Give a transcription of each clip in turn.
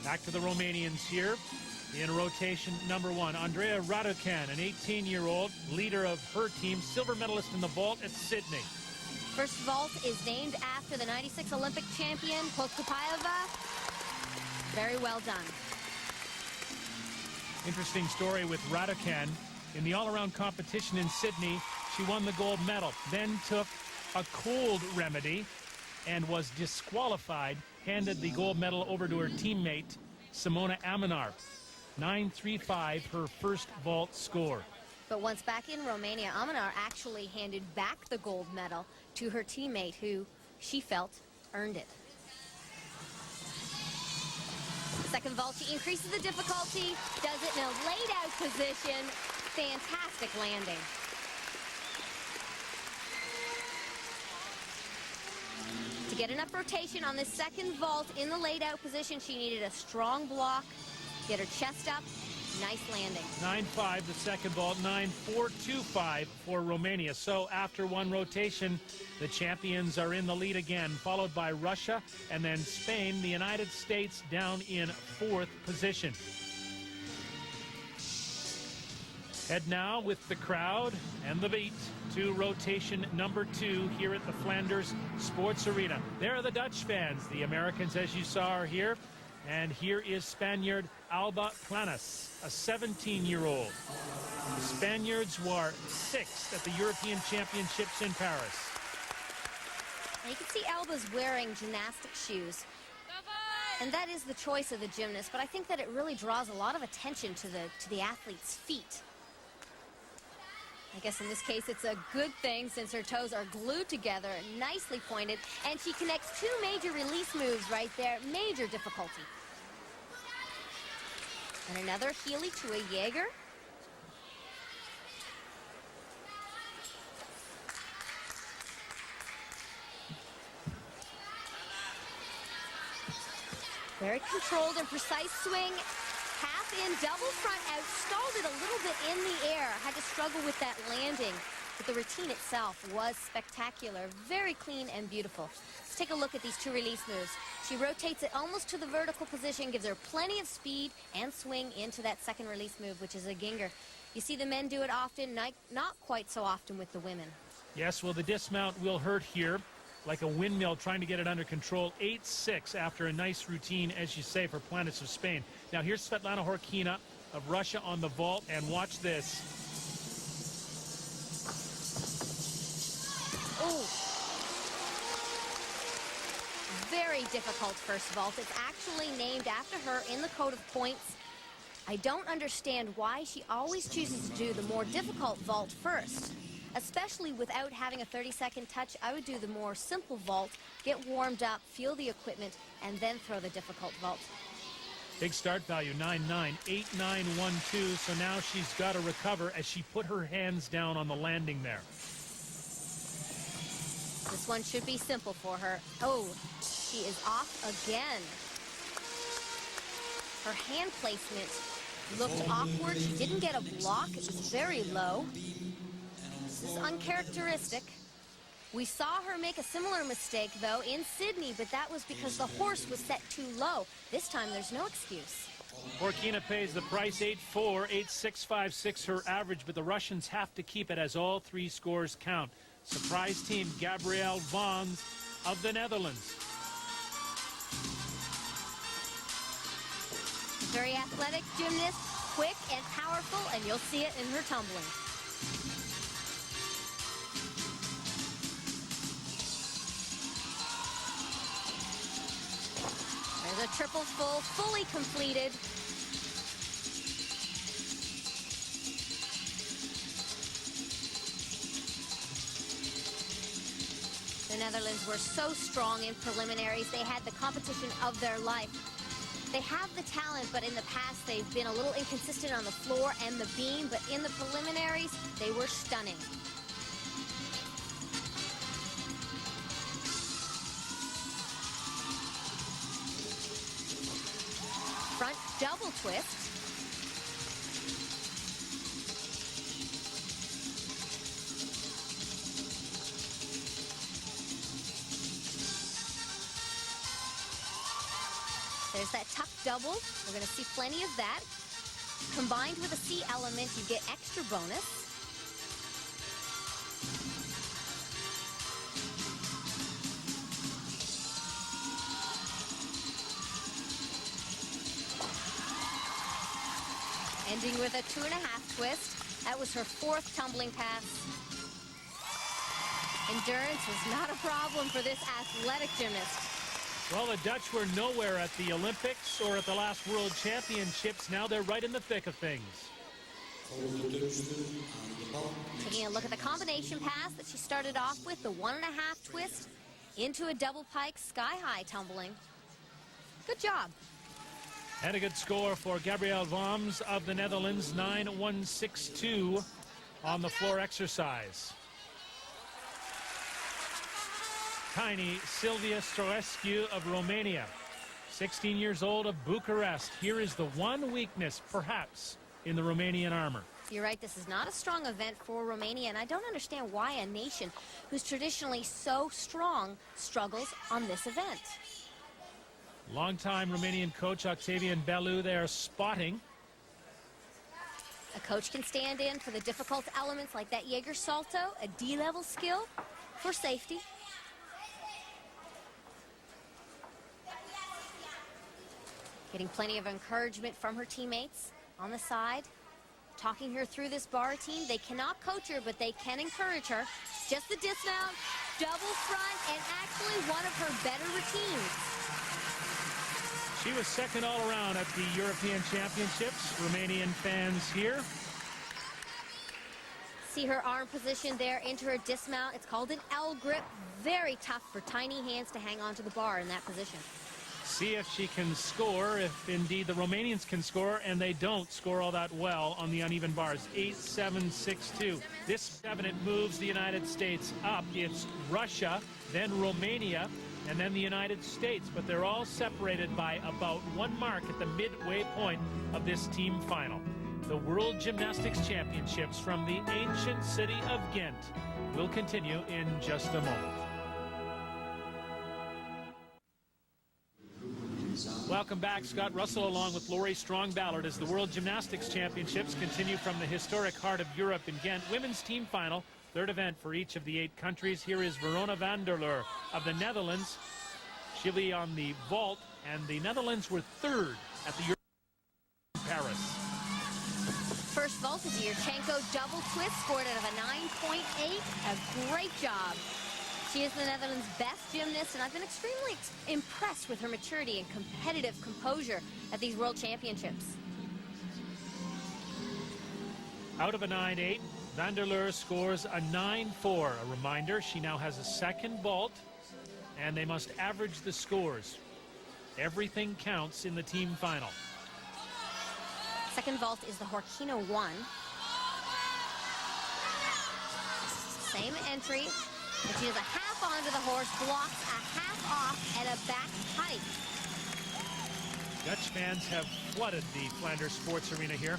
Back to the Romanians here. In rotation number 1, Andreea Raducan, an 18-year-old leader of her team, silver medalist in the vault at Sydney. First vault is named after the 96 Olympic champion, Podkopayeva. Very well done. Interesting story with Raducan. In the all-around competition in Sydney, she won the gold medal, then took a cold remedy and was disqualified, handed the gold medal over to her teammate, Simona Amanar. 9.35, her first vault score. But once back in Romania, Amanar actually handed back the gold medal to her teammate, who she felt earned it. Second vault, she increases the difficulty, does it in a laid-out position. Fantastic landing. To get enough rotation on this second vault in the laid-out position, she needed a strong block, get her chest up. Nice landing. 9.5 the second vault, 9.425 for Romania. So after one rotation, the champions are in the lead again, followed by Russia and then Spain. The United States down in 4th position. Head now with the crowd and the beat to rotation number 2 here at the Flanders Sports Arena. There are the Dutch fans. The Americans, as you saw, are here. And here is Spaniard Alba Planas, a 17-year-old. The Spaniards were 6th at the European Championships in Paris. And you can see Alba's wearing gymnastic shoes. And that is the choice of the gymnast, but I think that it really draws a lot of attention to the athlete's feet. I guess in this case it's a good thing since her toes are glued together, nicely pointed, and she connects 2 major release moves right there, major difficulty. And another Healy to a Jaeger. Very controlled and precise swing. Half in, double front out, stalled it a little bit in the air. Had to struggle with that landing, but the routine itself was spectacular. Very clean and beautiful. Let's take a look at these 2 release moves. She rotates it almost to the vertical position, gives her plenty of speed and swing into that second release move, which is a Ginger. You see the men do it often, not quite so often with the women. Yes, well, the dismount will hurt here, like a windmill trying to get it under control. 8-6 after a nice routine, as you say, for Planas of Spain. Now here's Svetlana Horkina of Russia on the vault, and watch this. Oh, very difficult first vault. It's actually named after her in the code of points. I don't understand why she always chooses to do the more difficult vault first. Especially without having a 30-second touch, I would do the more simple vault, get warmed up, feel the equipment, and then throw the difficult vault. Big start value, 9-9, 8-9-1-2. So now she's got to recover as she put her hands down on the landing there. This one should be simple for her. Oh, she is off again. Her hand placement looked awkward. She didn't get a block. It was very low. This is uncharacteristic. We saw her make a similar mistake, though, in Sydney, but that was because the horse was set too low. This time, there's no excuse. Horkina pays the price, 8-4, 8-6-5-6 her average, but the Russians have to keep it as all 3 scores count. Surprise team, Gabrielle Vons of the Netherlands. Very athletic gymnast, quick and powerful, and you'll see it in her tumbling. There's a triple full, fully completed. The Netherlands were so strong in preliminaries. They had the competition of their life. They have the talent, but in the past they've been a little inconsistent on the floor and the beam, but in the preliminaries, they were stunning. Front double twist. There's that tuck double. We're going to see plenty of that. Combined with a C element, you get extra bonus. Ending with a 2.5 twist. That was her 4th tumbling pass. Endurance was not a problem for this athletic gymnast. Well, the Dutch were nowhere at the Olympics or at the last World Championships. Now they're right in the thick of things. Taking a look at the combination pass that she started off with, the 1.5 twist into a double pike sky-high tumbling. Good job. And a good score for Gabrielle Worms of the Netherlands, 9.162 on the floor exercise. Tiny Silvia Stroescu of Romania, 16 years old, of Bucharest. Here is the one weakness, perhaps, in the Romanian armor. You're right, this is not a strong event for Romania, and I don't understand why a nation who's traditionally so strong struggles on this event. Longtime Romanian coach Octavian Belu there spotting. A coach can stand in for the difficult elements like that Jaeger salto, a D-level skill for safety. Getting plenty of encouragement from her teammates on the side. Talking her through this bar routine. They cannot coach her, but they can encourage her. Just the dismount, double front, and actually one of her better routines. She was second all around at the European Championships. Romanian fans here. See her arm position there into her dismount. It's called an L grip. Very tough for tiny hands to hang onto the bar in that position. See if she can score, if indeed the Romanians can score, and they don't score all that well on the uneven bars. 8-7-6-2. This 7, it moves the United States up. It's Russia, then Romania, and then the United States, but they're all separated by about 1 mark at the midway point of this team final. The World Gymnastics Championships from the ancient city of Ghent will continue in just a moment. Welcome back. Scott Russell along with Laurie Strong-Ballard as the World Gymnastics Championships continue from the historic heart of Europe in Ghent. Women's team final. 3rd event for each of the 8 countries. Here is Verona van der Leur of the Netherlands. She'll be on the vault, and the Netherlands were 3rd at the European in Paris. First vault is Yurchenko double twist, scored out of a 9.8. A great job. She is the Netherlands' best gymnast, and I've been extremely impressed with her maturity and competitive composure at these World Championships. Out of a 9.8. Van der Leur scores a 9.4. A reminder, she now has a second vault, and they must average the scores. Everything counts in the team final. Second vault is the Horkina 1. Same entry, and she does a half onto the horse, blocks a half off, and a back pike. Dutch fans have flooded the Flanders Sports Arena here.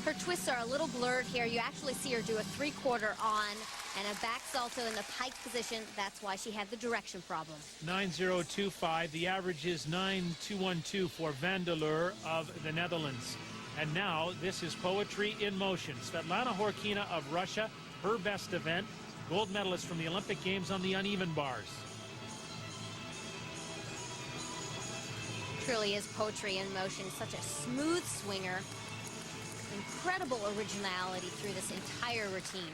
Her twists are a little blurred here. You actually see her do a 3/4 on and a back salto in the pike position. That's why she had the direction problem. 9.025. The average is 9.212 for Van der Leur of the Netherlands. And now this is poetry in motion. Svetlana Horkina of Russia, her best event. Gold medalist from the Olympic Games on the uneven bars. Truly is poetry in motion. Such a smooth swinger. Incredible originality through this entire routine.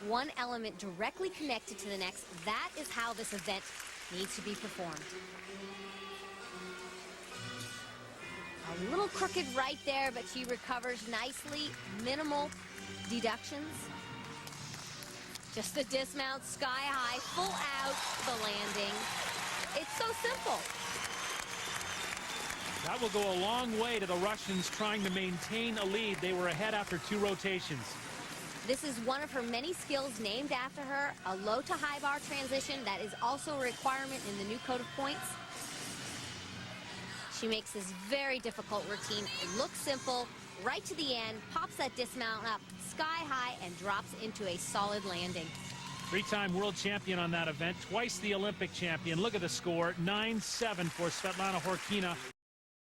One element directly connected to the next. That is how this event needs to be performed. A little crooked right there, but she recovers nicely. Minimal deductions. Just the dismount, sky high, full out, the landing. It's so simple. That will go a long way to the Russians trying to maintain a lead. They were ahead after 2 rotations. This is one of her many skills named after her, a low to high bar transition that is also a requirement in the new code of points. She makes this very difficult routine look simple, right to the end, pops that dismount up sky high and drops into a solid landing. Three-time world champion on that event, twice the Olympic champion. Look at the score, 9-7 for Svetlana Khorkina.